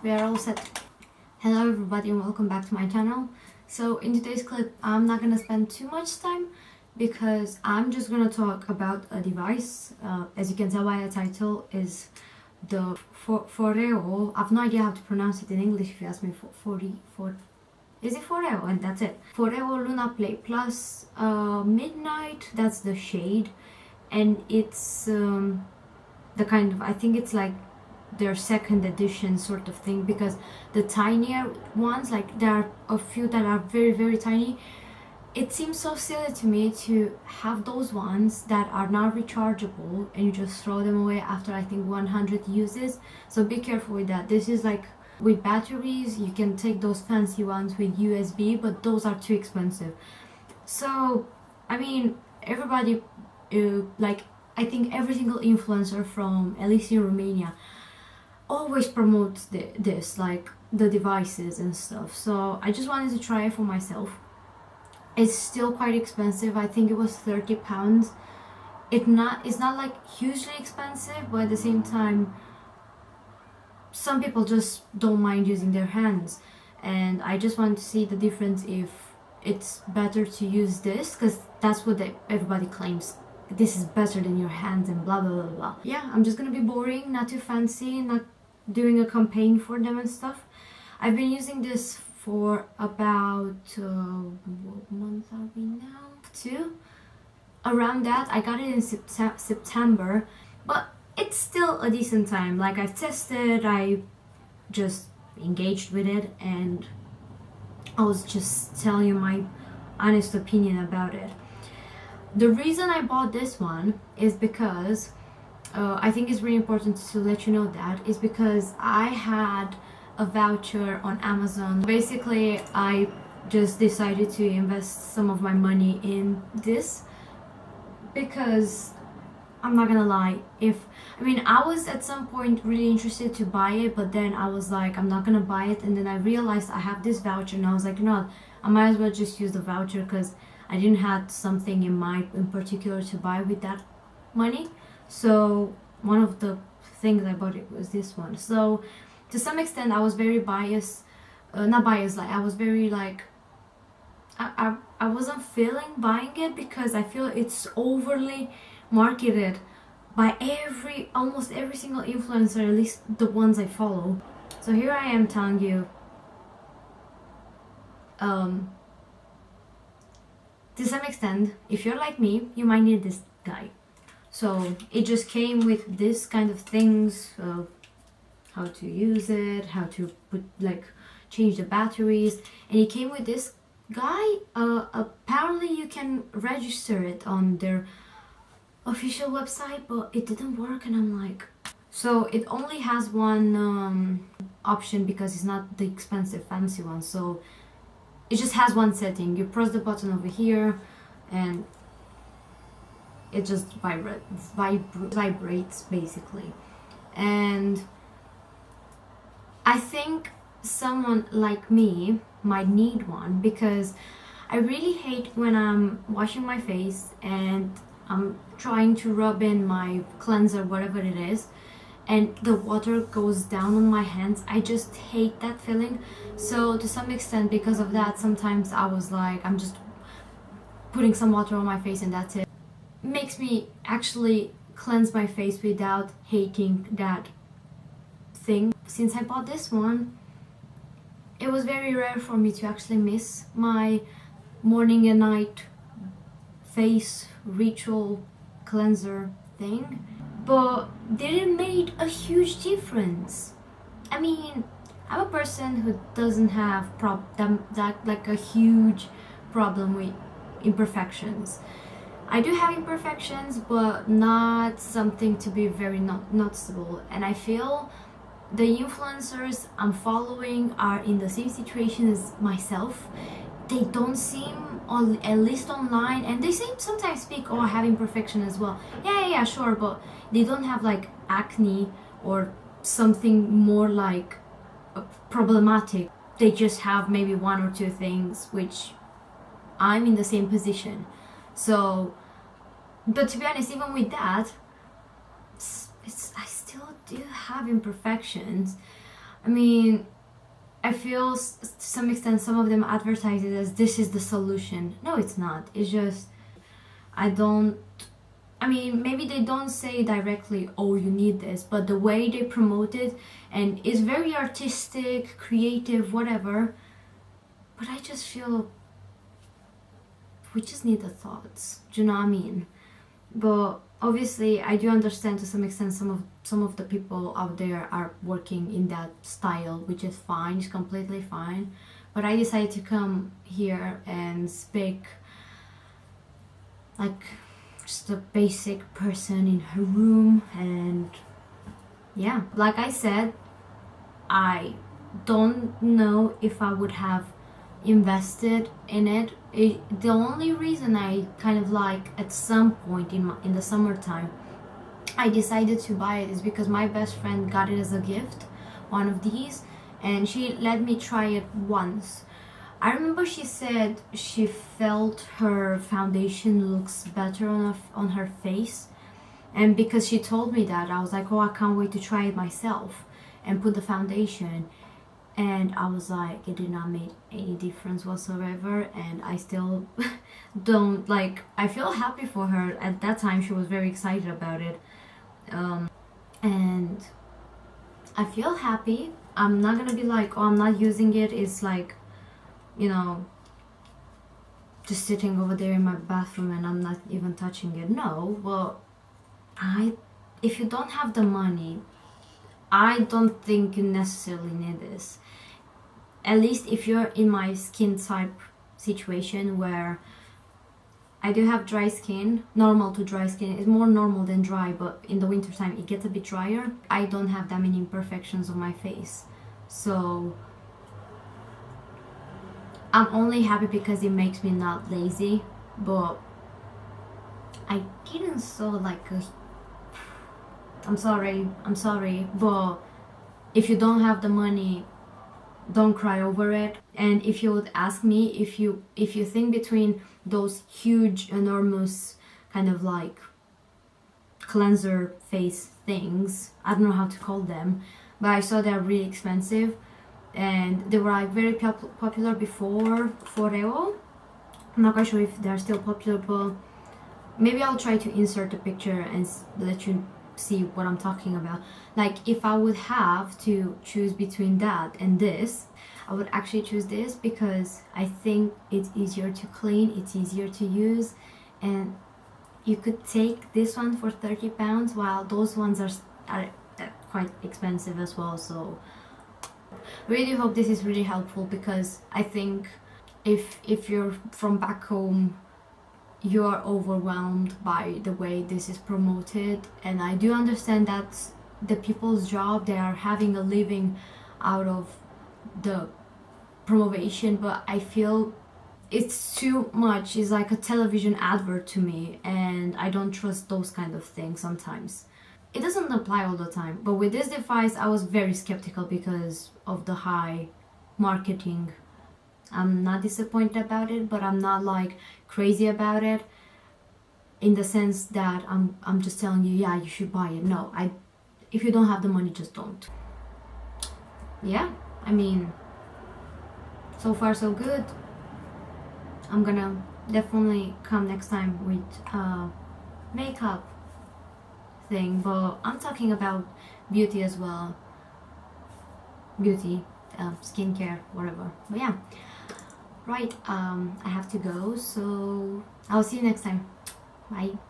We are all set. Hello everybody and welcome back to my channel. So in today's clip I'm not gonna spend too much time because I'm just gonna talk about a device. As you can tell by the title, is the Foreo. I have no idea how to pronounce it in English if you ask me. Is it Foreo? And that's it. foreolunaplayplus Midnight, that's the shade, and it's the kind of, I think it's like their second edition sort of thing, because the tinier ones, like there are a few that are very tiny. It seems so silly to me to have those ones that are not rechargeable and you just throw them away after I think 100 uses. So be careful with that. This is like with batteries, you can take those fancy ones with USB, but those are too expensive. So I mean, everybody like I think every single influencer from, at least in Romania, always promotes this, like the devices and stuff. So I just wanted to try it for myself. It's still quite expensive. I think it was £30. It's not like hugely expensive, but at the same time some people just don't mind using their hands, and I just want to see the difference, if it's better to use this, because that's what everybody claims. This is better than your hands and blah blah blah blah. Yeah, I'm just gonna be boring, not too fancy, not doing a campaign for them and stuff. I've been using this for about what month are we now? 2? Around that. I got it in September, but it's still a decent time. Like, I've tested, I just engaged with it, and I was just telling you my honest opinion about it. The reason I bought this one is because I think it's really important to let you know that is because I had a voucher on Amazon. Basically, I just decided to invest some of my money in this because I'm not gonna lie, I was at some point really interested to buy it, but then I was like, I'm not gonna buy it, and then I realized I have this voucher, and I was like, you know what, I might as well just use the voucher, because I didn't have something in mind in particular to buy with that money. So one of the things I bought it was this one. So to some extent I was very biased, not biased, like I was very like, I wasn't feeling buying it, because I feel it's overly marketed by almost every single influencer, at least the ones I follow. So here I am telling you, to some extent, if you're like me, you might need this guy. So it just came with this kind of things, how to use it, how to put, like, change the batteries, and it came with this guy. Apparently you can register it on their official website, but it didn't work, and I'm like, so it only has one option, because it's not the expensive fancy one. So it just has one setting. You press the button over here and it just vibrates basically. And I think someone like me might need one, because I really hate when I'm washing my face and I'm trying to rub in my cleanser, whatever it is, and the water goes down on my hands. I just hate that feeling. So to some extent, because of that, sometimes I was like, I'm just putting some water on my face and that's it. It makes me actually cleanse my face without hating that thing. Since I bought this one, it was very rare for me to actually miss my morning and night face ritual cleanser thing. But did it make a huge difference? I mean, I'm a person who doesn't have like a huge problem with imperfections. I do have imperfections, but not something to be very noticeable. And I feel the influencers I'm following are in the same situation as myself. They don't seem, at least online, and they sometimes speak, oh, I have imperfection as well. Yeah, sure, but they don't have like acne or something more like problematic. They just have maybe 1 or 2 things, which I'm in the same position. So, but to be honest, even with that, I still do have imperfections. I mean, I feel to some extent some of them advertise it as this is the solution. No, it's not. It's just, I mean, maybe they don't say directly, oh, you need this, but the way they promote it, and it's very artistic, creative, whatever. But I just feel we just need the thoughts. Do you know what I mean? But obviously, I do understand to some extent some of the people out there are working in that style, which is fine. It's completely fine. But I decided to come here and speak like just a basic person in her room. And yeah, like I said, I don't know if I would have invested in it. The only reason I kind of like at some point in the summertime I decided to buy it is because my best friend got it as a gift, one of these, and she let me try it once. I remember she said she felt her foundation looks better on her face, and because she told me that, I was like, oh, I can't wait to try it myself and put the foundation. And I was like, it did not make any difference whatsoever, and I still don't like. I feel happy for her. At that time she was very excited about it, and I feel happy. I'm not gonna be like, oh, I'm not using it. It's like, you know, just sitting over there in my bathroom and I'm not even touching it. No, well, if you don't have the money, I don't think you necessarily need this. At least if you're in my skin type situation, where I do have dry skin, normal to dry skin. It's more normal than dry, but in the winter time it gets a bit drier. I don't have that many imperfections on my face, so I'm only happy because it makes me not lazy. But I didn't saw like a, I'm sorry, but if you don't have the money, don't cry over it. And if you would ask me, if you think between those huge, enormous kind of like cleanser face things, I don't know how to call them, but I saw they're really expensive, and they were like very popular before Foreo. I'm not quite sure if they're still popular, but maybe I'll try to insert a picture and let you see what I'm talking about. Like, if I would have to choose between that and this, I would actually choose this because I think it's easier to clean, it's easier to use, and you could take this one for £30 while those ones are quite expensive as well. So really hope this is really helpful, because I think if you're from back home, you are overwhelmed by the way this is promoted. And I do understand that the people's job, they are having a living out of the promotion, but I feel it's too much. It's like a television advert to me, and I don't trust those kind of things sometimes. It doesn't apply all the time, but with this device I was very skeptical because of the high marketing. I'm not disappointed about it, but I'm not like crazy about it, in the sense that I'm just telling you, yeah, you should buy it. No, if you don't have the money, just don't. Yeah, I mean, so far so good. I'm gonna definitely come next time with makeup thing, but I'm talking about beauty as well. Beauty, skincare, whatever. But yeah, right, I have to go, so I'll see you next time. Bye.